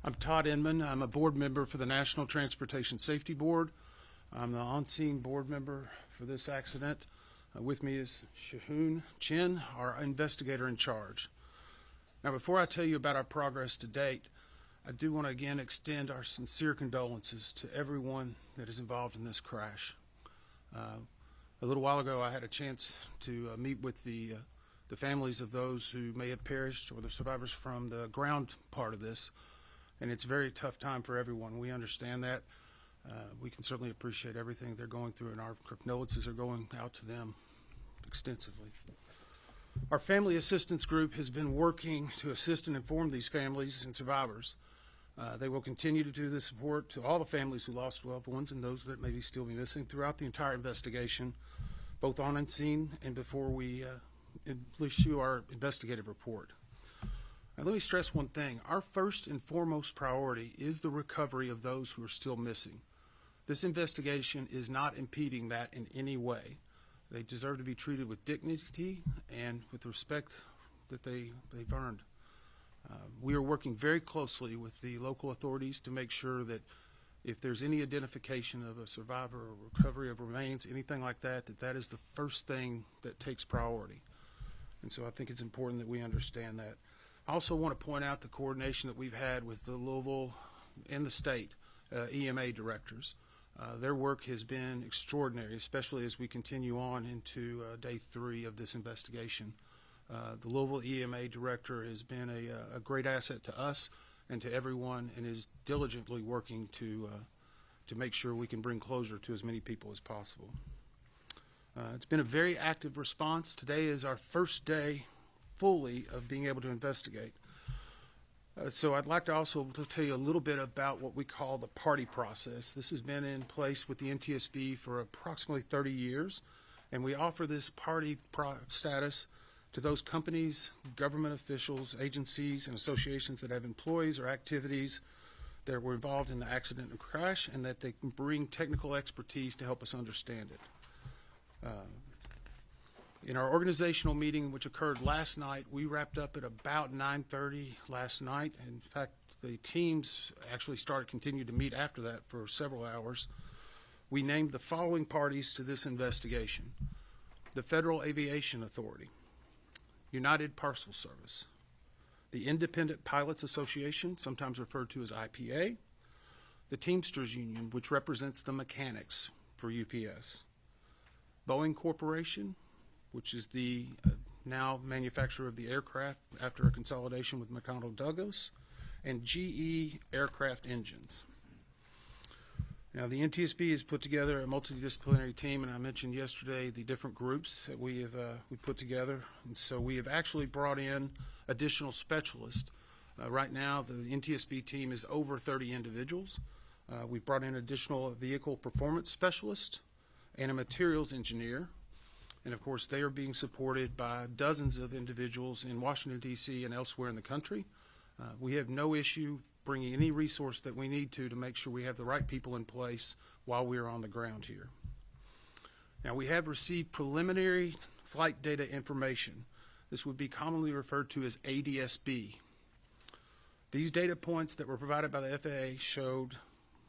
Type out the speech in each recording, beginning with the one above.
I'm Todd Inman. I'm a board member for the National Transportation Safety Board. I'm the on-scene board member for this accident. With me is Shahoon Chin, our investigator in charge. Now, before I tell you about our progress to date, I do want to again extend our sincere condolences to everyone that is involved in this crash. A little while ago, I had a chance to meet with the families of those who may have perished or the survivors from the ground part of this. And it's a very tough time for everyone. We understand that. We can certainly appreciate everything they're going through, and our condolences are going out to them extensively. Our family assistance group has been working to assist and inform these families and survivors. They will continue to do this support to all the families who lost loved ones and those that may still be missing throughout the entire investigation, both on scene and before we issue our investigative report. Now, let me stress one thing. Our first and foremost priority is the recovery of those who are still missing. This investigation is not impeding that in any way. They deserve to be treated with dignity and with the respect that they've earned. We are working very closely with the local authorities to make sure that if there's any identification of a survivor or recovery of remains, anything like that, that is the first thing that takes priority. And so I think it's important that we understand that. I also want to point out the coordination that we've had with the Louisville and the state EMA directors. Their work has been extraordinary, especially as we continue on into day 3 of this investigation. The Louisville EMA director has been a great asset to us and to everyone, and is diligently working to make sure we can bring closure to as many people as possible. It's been a very active response. Today is our first day fully of being able to investigate. So I'd like to also tell you a little bit about what we call the party process. This has been in place with the NTSB for approximately 30 years, and we offer this party status to those companies, government officials, agencies, and associations that have employees or activities that were involved in the accident and crash, and that they can bring technical expertise to help us understand it. In our organizational meeting, which occurred last night, we wrapped up at about 9:30 last night. In fact, the teams actually continued to meet after that for several hours. We named the following parties to this investigation: the Federal Aviation Authority, United Parcel Service, the Independent Pilots Association, sometimes referred to as IPA, the Teamsters Union, which represents the mechanics for UPS, Boeing Corporation, which is the now manufacturer of the aircraft after a consolidation with McDonnell Douglas, and GE Aircraft Engines. Now, the NTSB has put together a multidisciplinary team, and I mentioned yesterday the different groups that we put together. And so we have actually brought in additional specialists. Right now, the NTSB team is over 30 individuals. We've brought in additional vehicle performance specialists and a materials engineer. And of course, they are being supported by dozens of individuals in Washington, D.C. and elsewhere in the country. We have no issue bringing any resource that we need to make sure we have the right people in place while we are on the ground here. Now, we have received preliminary flight data information. This would be commonly referred to as ADSB. These data points that were provided by the FAA showed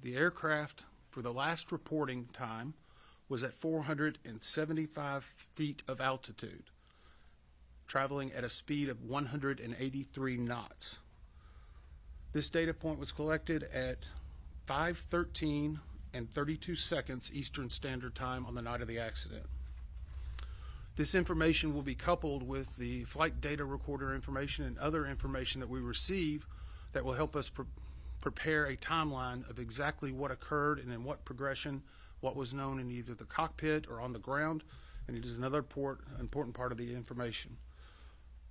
the aircraft for the last reporting time was at 475 feet of altitude, traveling at a speed of 183 knots. This data point was collected at 5:13 and 32 seconds Eastern Standard Time on the night of the accident. This information will be coupled with the flight data recorder information and other information that we receive that will help us prepare a timeline of exactly what occurred and in what progression, what was known in either the cockpit or on the ground, and it is another important part of the information.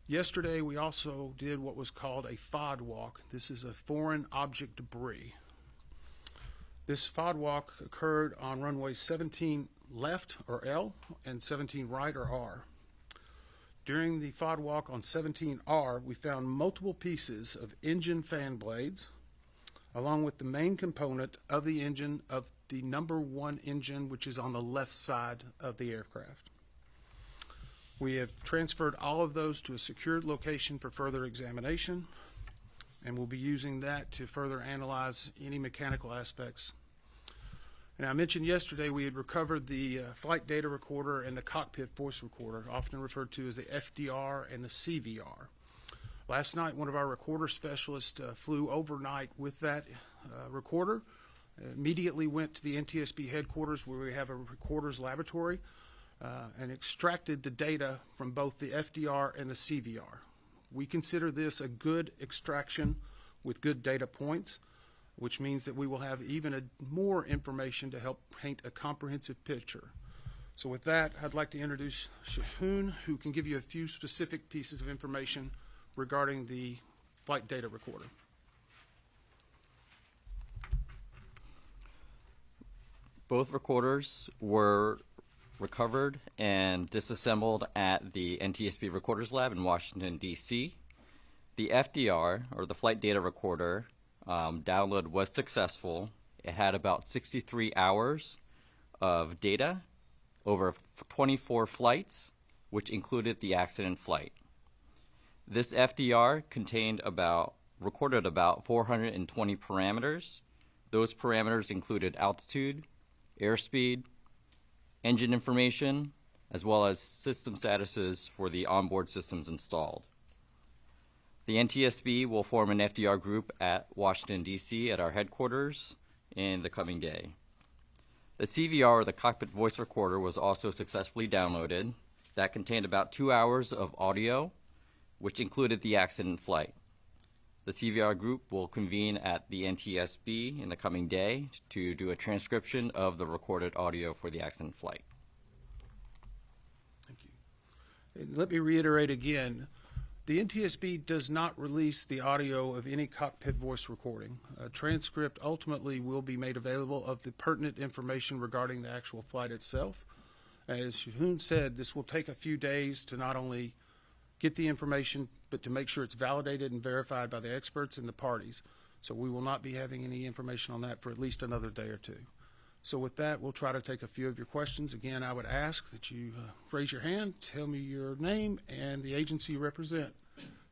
Yesterday, we also did what was called a FOD walk. This is a foreign object debris. This FOD walk occurred on runway 17 left, or L, and 17 right, or R. During the FOD walk on 17R, we found multiple pieces of engine fan blades, along with the main component of the engine of the number 1 engine, which is on the left side of the aircraft. We have transferred all of those to a secured location for further examination. and we'll be using that to further analyze any mechanical aspects. And I mentioned yesterday we had recovered the flight data recorder and the cockpit voice recorder, often referred to as the FDR and the CVR. Last night, one of our recorder specialists flew overnight with that recorder, immediately went to the NTSB headquarters where we have a recorder's laboratory, and extracted the data from both the FDR and the CVR. We consider this a good extraction with good data points, which means that we will have even more information to help paint a comprehensive picture. So with that, I'd like to introduce Shahoon, who can give you a few specific pieces of information regarding the flight data recorder. Both recorders were recovered and disassembled at the NTSB Recorders Lab in Washington, D.C. The FDR, or the flight data recorder, download was successful. It had about 63 hours of data over 24 flights, which included the accident flight. This FDR recorded about 420 parameters. Those parameters included altitude, airspeed, engine information, as well as system statuses for the onboard systems installed. The NTSB will form an FDR group at Washington, D.C. at our headquarters in the coming day. The CVR, or the cockpit voice recorder, was also successfully downloaded. That contained about 2 hours of audio, which included the accident flight. The CVR group will convene at the NTSB in the coming day to do a transcription of the recorded audio for the accident flight. Thank you. And let me reiterate again, the NTSB does not release the audio of any cockpit voice recording. A transcript ultimately will be made available of the pertinent information regarding the actual flight itself. As Shahoon said, this will take a few days to not only get the information, but to make sure it's validated and verified by the experts and the parties. So we will not be having any information on that for at least another day or two. So with that, we'll try to take a few of your questions. Again, I would ask that you raise your hand, tell me your name and the agency you represent.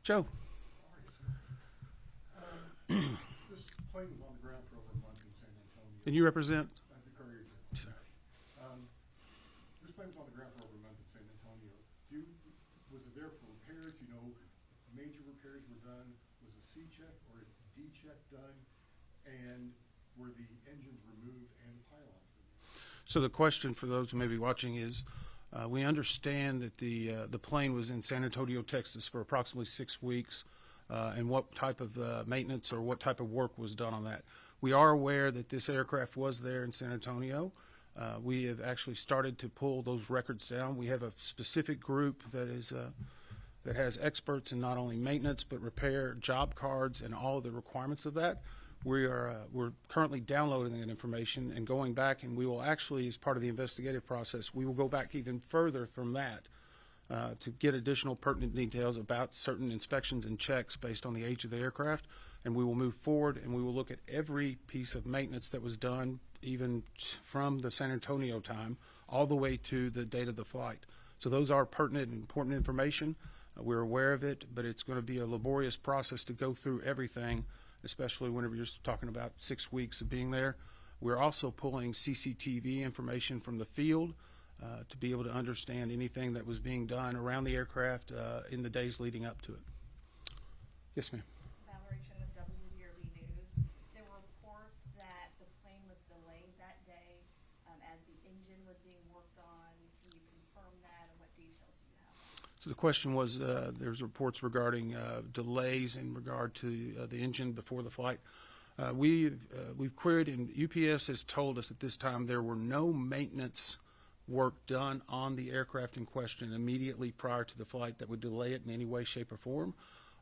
Joe. This plane was on the ground for over a month in San Antonio. And you represent? The Courier. Sir. This plane was on the ground for over a month in San Antonio. Was it there for repairs? You know, major repairs were done. Was a C check or a D check done? And were the engines removed and pylons removed? So the question for those who may be watching is, we understand that the plane was in San Antonio, Texas for approximately 6 weeks, and what type of maintenance or what type of work was done on that. We are aware that this aircraft was there in San Antonio. We have actually started to pull those records down. We have a specific group that is that has experts in not only maintenance but repair, job cards, and all of the requirements of that. We're currently downloading that information and going back, and we will actually, as part of the investigative process, we will go back even further from that to get additional pertinent details about certain inspections and checks based on the age of the aircraft, and we will move forward and we will look at every piece of maintenance that was done, even from the San Antonio time all the way to the date of the flight. So those are pertinent and important information. We're aware of it, but it's going to be a laborious process to go through everything, especially whenever you're talking about 6 weeks of being there. We're also pulling CCTV information from the field to be able to understand anything that was being done around the aircraft in the days leading up to it. Yes, ma'am. Valerie Chen with WSBT News. There were reports that the plane was delayed that day as the engine was being worked on. Can you confirm that, and what details do you have? So the question was, there's reports regarding delays in regard to the engine before the flight. We've queried, and UPS has told us at this time there were no maintenance work done on the aircraft in question immediately prior to the flight that would delay it in any way, shape, or form.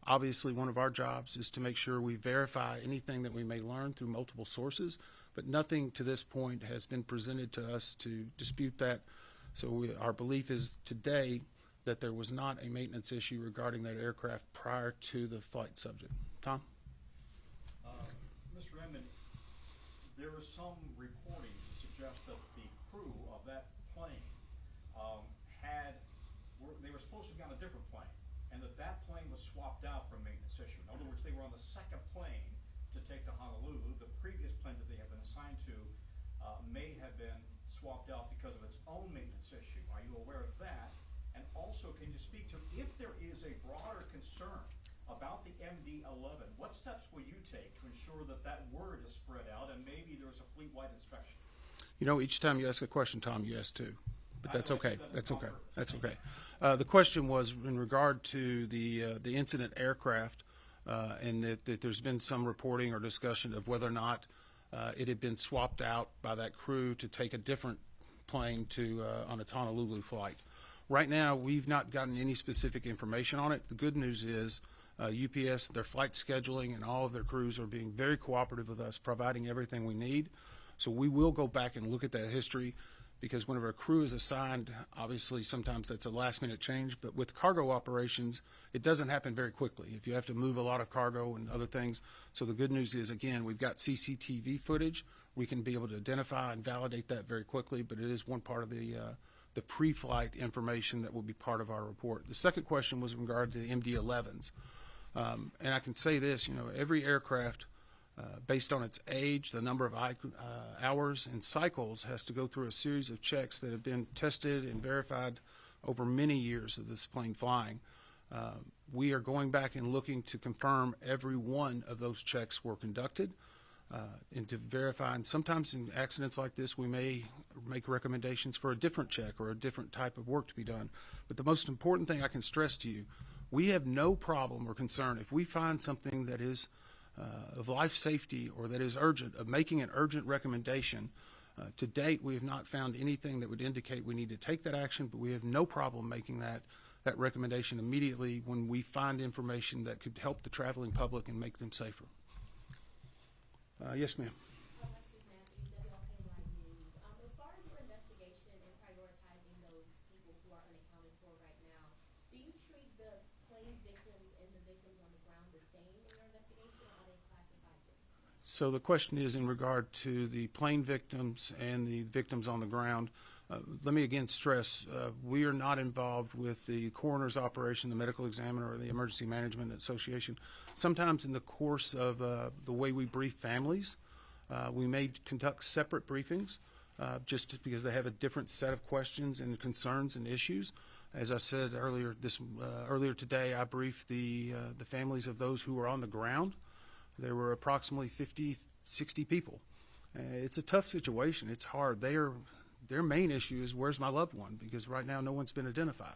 Obviously, one of our jobs is to make sure we verify anything that we may learn through multiple sources, but nothing to this point has been presented to us to dispute that. So our belief is today that there was not a maintenance issue regarding that aircraft prior to the flight subject. Tom? Mr. Redmond, there was some reporting to suggest that the crew of that plane they were supposed to be on a different plane, and and that plane was swapped out for a maintenance issue. In other words, they were on the second plane to take to Honolulu. The previous plane that they had been assigned to may have been swapped out because of its own maintenance issue. Are you aware of that? And also, can you speak to if there is a broader concern about the MD-11, what steps will you take to ensure that that word is spread out and maybe there's a fleet-wide inspection? You know, each time you ask a question, Tom, you ask two. But that's okay. That's okay. That's okay. Thank you. The question was in regard to the incident aircraft, and that there's been some reporting or discussion of whether or not it had been swapped out by that crew to take a different plane to on its Honolulu flight. Right now, we've not gotten any specific information on it. The good news is UPS, their flight scheduling, and all of their crews are being very cooperative with us, providing everything we need. So we will go back and look at that history, because whenever a crew is assigned, obviously sometimes that's a last-minute change. But with cargo operations, it doesn't happen very quickly if you have to move a lot of cargo and other things. So the good news is, again, we've got CCTV footage. We can be able to identify and validate that very quickly, but it is one part of the pre-flight information that will be part of our report. The second question was in regard to the MD-11s. And I can say this, you know, every aircraft, based on its age, the number of hours and cycles, has to go through a series of checks that have been tested and verified over many years of this plane flying. We are going back and looking to confirm every one of those checks were conducted and to verify. And sometimes in accidents like this, we may make recommendations for a different check or a different type of work to be done. But the most important thing I can stress to you, we have no problem or concern if we find something that is of life safety or that is urgent, of making an urgent recommendation. To date, we have not found anything that would indicate we need to take that action, but we have no problem making that recommendation immediately when we find information that could help the traveling public and make them safer. Yes, ma'am. Alexis Matthews, WLKY News. As far as your investigation and prioritizing those people who are unaccounted for right now, do you treat the plane victims and the victims on the ground the same in your investigation, or are they classified differently? So the question is in regard to the plane victims and the victims on the ground. Let me again stress, we are not involved with the coroner's operation, the medical examiner, or the emergency management association. Sometimes in the course of the way we brief families, we may conduct separate briefings just because they have a different set of questions and concerns and issues. As I said earlier, earlier today, I briefed the families of those who were on the ground. There were approximately 50, 60 people. It's a tough situation. It's hard. Their main issue is, where's my loved one? Because right now no one's been identified.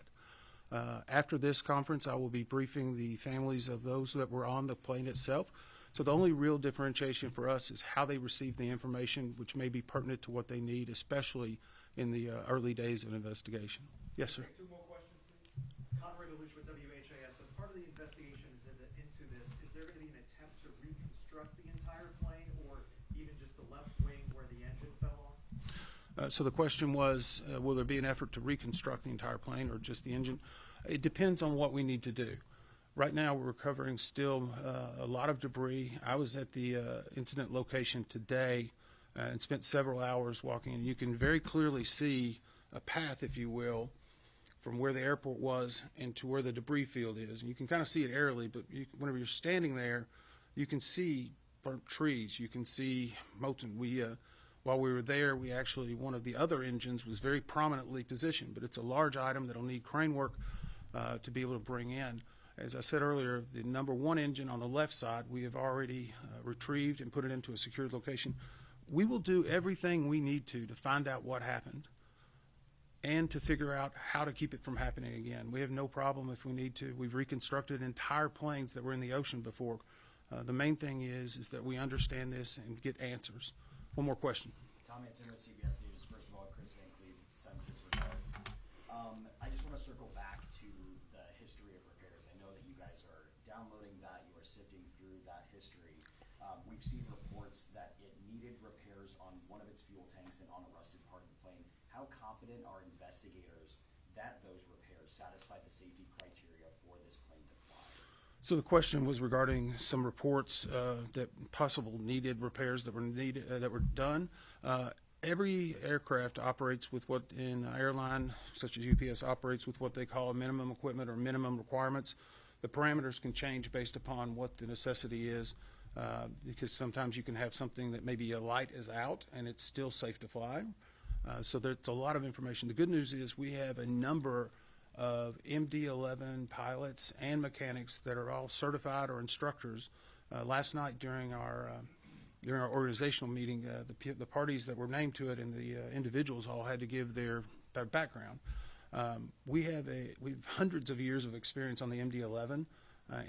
After this conference, I will be briefing the families of those that were on the plane itself. So the only real differentiation for us is how they receive the information, which may be pertinent to what they need, especially in the early days of an investigation. Yes, sir. Two more questions, please. Conrad Delush with WHAS. As part of the investigation into this, is there going to be an attempt to reconstruct the entire plane, or even just the left wing where the engine fell off? So the question was, will there be an effort to reconstruct the entire plane or just the engine? It depends on what we need to do. Right now, we're recovering still a lot of debris. I was at the incident location today and spent several hours walking, and you can very clearly see a path, if you will, from where the airport was and to where the debris field is. And you can kind of see it aerially, but whenever you're standing there, you can see burnt trees. You can see molten. While we were there, we actually, one of the other engines was very prominently positioned, but it's a large item that'll need crane work to be able to bring in. As I said earlier, the number one engine on the left side, we have already retrieved and put it into a secured location. We will do everything we need to find out what happened and to figure out how to keep it from happening again. We have no problem if we need to. We've reconstructed entire planes that were in the ocean before. The main thing is that we understand this and get answers. One more question. Tom Hanson with CBS News. First of all, Chris Van Cleve sends his regards. I just want to circle back to the history of repairs. I know that you guys are downloading that. You are sifting through that history. We've seen reports that it needed repairs on one of its fuel tanks and on a rusted part of the plane. How confident are investigators that those repairs satisfy the safety criteria for this plane to fly? So the question was regarding some reports that possible needed repairs that were done. every aircraft operates with what in an airline, such as UPS, operates with what they call a minimum equipment or minimum requirements. The parameters can change based upon what the necessity is, because sometimes you can have something that maybe a light is out and it's still safe to fly. So there's a lot of information. The good news is we have a number of MD-11 pilots and mechanics that are all certified or instructors. Last night during our organizational meeting, the parties that were named to it and the individuals all had to give their background. We have hundreds of years of experience on the MD-11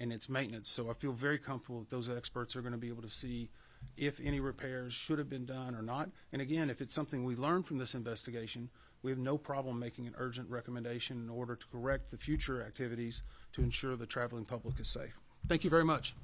and its maintenance, so I feel very comfortable that those experts are going to be able to see if any repairs should have been done or not. And again, if it's something we learn from this investigation, we have no problem making an urgent recommendation in order to correct the future activities to ensure the traveling public is safe. Thank you very much.